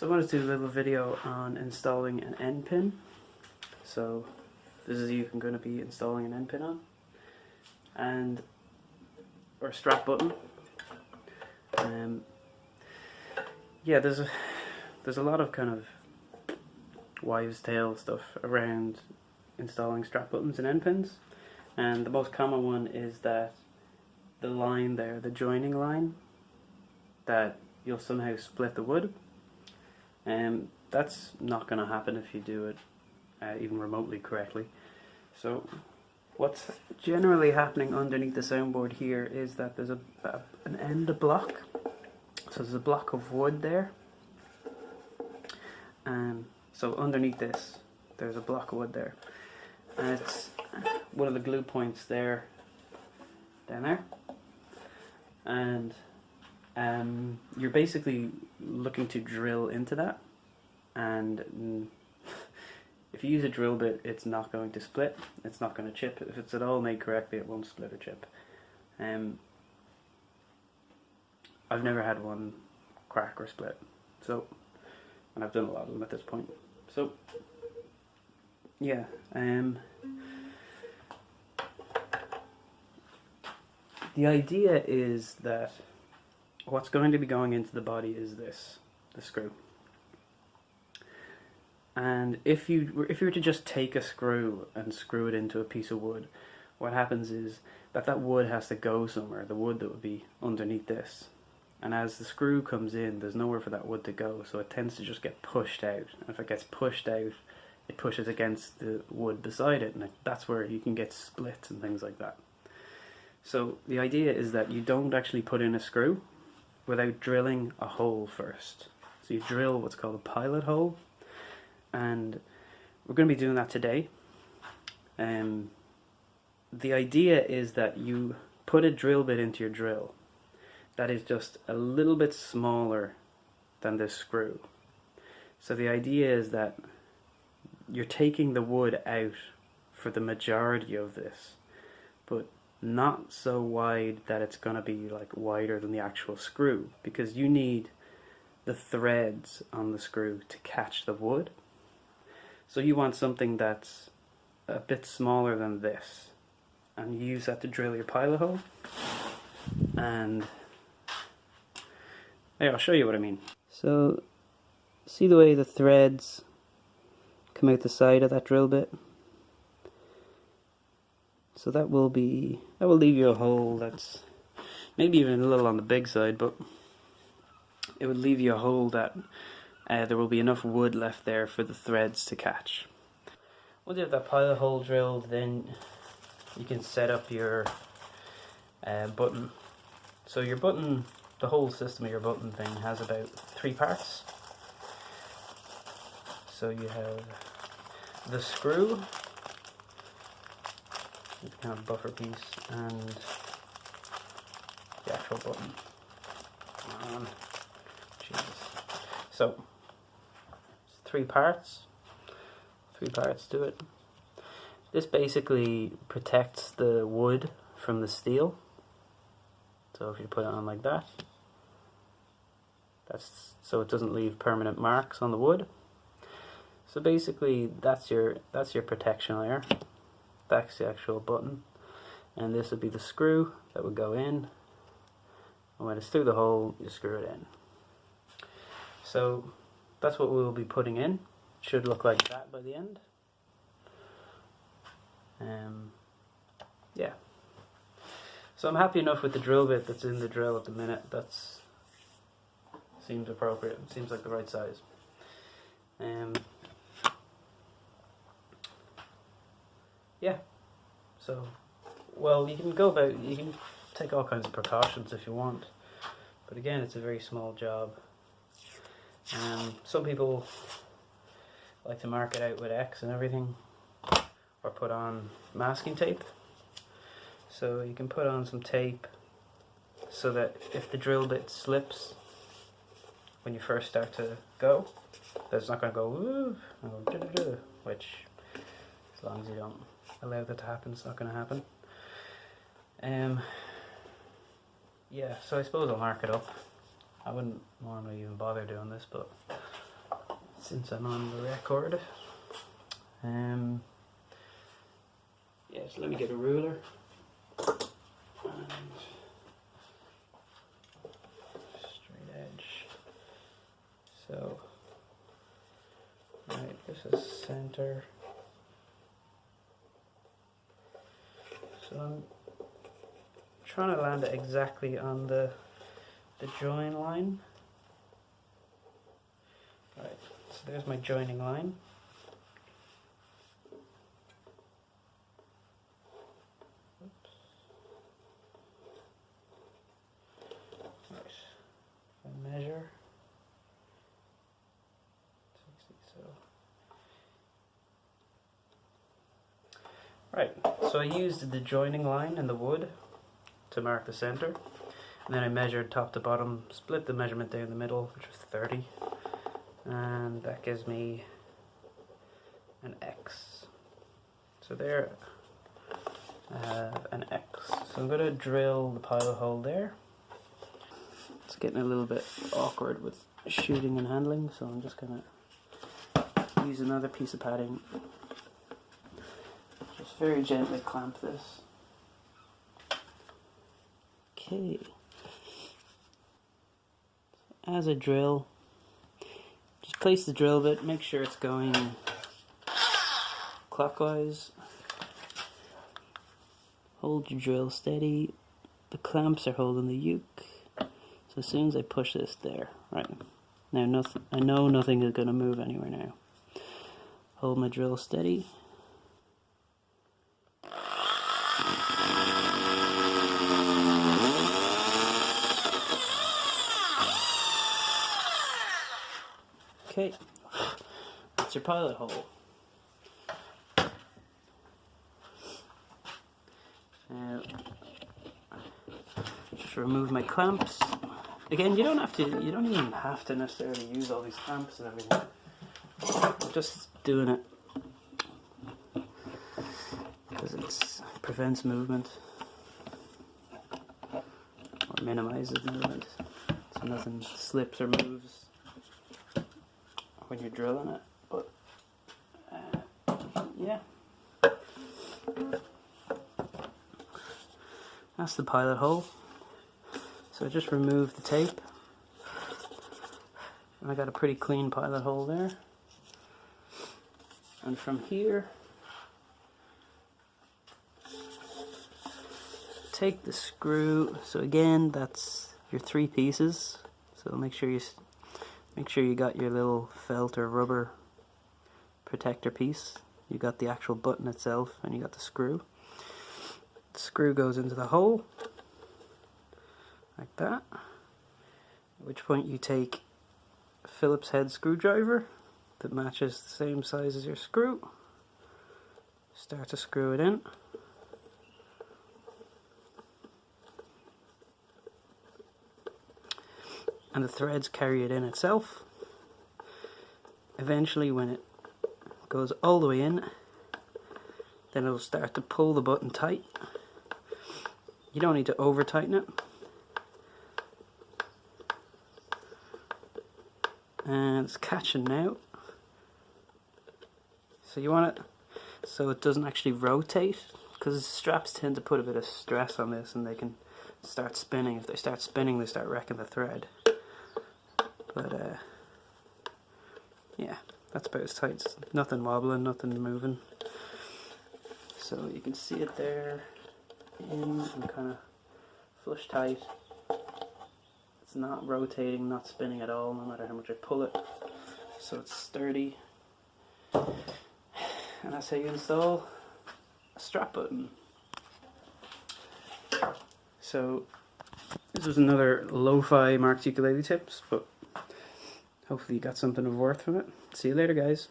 So I wanted to do a little video on installing an end pin. So this is you going to be installing an end pin on, or a strap button. Yeah, there's a lot of kind of wives' tale stuff around installing strap buttons and end pins, and the most common one is that the line there, the joining line, that you'll somehow split the wood. That's not going to happen if you do it even remotely correctly. So what's generally happening underneath the soundboard here is that there's an end block. So there's a block of wood there. So underneath this, there's a block of wood there. And it's one of the glue points there, down there. And you're basically looking to drill into that. And if you use a drill bit, it's not going to split. It's not going to chip. If it's at all made correctly, it won't split or chip. I've never had one crack or split. So, and I've done a lot of them at this point. So, yeah. The idea is that what's going to be going into the body is this, the screw. And if you were to just take a screw and screw it into a piece of wood, what happens is that wood has to go somewhere, the wood that would be underneath this. And as the screw comes in, there's nowhere for that wood to go, so it tends to just get pushed out. And if it gets pushed out, it pushes against the wood beside it, and that's where you can get splits and things like that. So the idea is that you don't actually put in a screw without drilling a hole first. So you drill what's called a pilot hole, and we're going to be doing that today. The idea is that you put a drill bit into your drill that is just a little bit smaller than this screw. So the idea is that you're taking the wood out for the majority of this, but not so wide that it's going to be like wider than the actual screw, because you need the threads on the screw to catch the wood. So you want something that's a bit smaller than this, and you use that to drill your pilot hole. And yeah, I'll show you what I mean. So see the way the threads come out the side of that drill bit? So that will leave you a hole that's maybe even a little on the big side, but it would leave you a hole that there will be enough wood left there for the threads to catch. Once you have that pilot hole drilled, then you can set up your button. So your button, the whole system of your button thing has about 3 parts. So you have the screw, the kind of buffer piece, and the actual button. Come on. Jesus. So 3 parts to it. This basically protects the wood from the steel. So if you put it on like that, that's so it doesn't leave permanent marks on the wood. So basically that's your protection layer. That's the actual button, and this would be the screw that would go in, and when it's through the hole, you screw it in. So that's what we'll be putting in. It should look like that by the end. Yeah. So I'm happy enough with the drill bit that's in the drill at the minute. That's seems appropriate. It seems like the right size. Yeah. So, well, you can take all kinds of precautions if you want, but again, it's a very small job. Some people like to mark it out with X and everything, or put on masking tape. So you can put on some tape so that if the drill bit slips when you first start to go, that it's not going to go woo, which, as long as you don't allow that to happen, it's not going to happen. Yeah, so I suppose I'll mark it up. I wouldn't normally even bother doing this, but since I'm on the record. Yeah, so let me get a ruler. And straight edge. So, right, this is center. So I'm trying to land it exactly on the join line. Right, so there's my joining line. Measure 60, so right, so I used the joining line in the wood to mark the center, and then I measured top to bottom, split the measurement down the middle, which was 30, and that gives me an X. So there I have an X. So I'm going to drill the pilot hole there. It's getting a little bit awkward with shooting and handling, so I'm just going to use another piece of padding. Just very gently clamp this. Okay. As I drill, just place the drill bit, make sure it's going clockwise. Hold your drill steady. The clamps are holding the uke. So as soon as I push this there, right, now I know nothing is going to move anywhere now. Hold my drill steady. Okay, that's your pilot hole. Now, just remove my clamps. Again, you don't even have to necessarily use all these clamps and everything. I'm just doing it because it prevents movement or minimizes movement, so nothing slips or moves when you're drilling it. But yeah, that's the pilot hole. So I just removed the tape, and I got a pretty clean pilot hole there. And from here, take the screw. So again, that's your 3 pieces. So make sure you got your little felt or rubber protector piece. You got the actual button itself, and you got the screw. The screw goes into the hole, like that. At which point you take a Phillips head screwdriver that matches the same size as your screw. Start to screw it in. And the threads carry it in itself. Eventually, when it goes all the way in, then it'll start to pull the button tight. You don't need to over tighten it. And it's catching now. So you want it so it doesn't actually rotate, because straps tend to put a bit of stress on this and they can start spinning. If they start spinning, they start wrecking the thread. But yeah, that's about as tight. Nothing wobbling, nothing moving. So you can see it there, in and kind of flush tight. It's not rotating, not spinning at all, no matter how much I pull it. So it's sturdy. And that's how you install a strap button. So this was another lo-fi Marks ukulele tips, but hopefully you got something of worth from it. See you later, guys.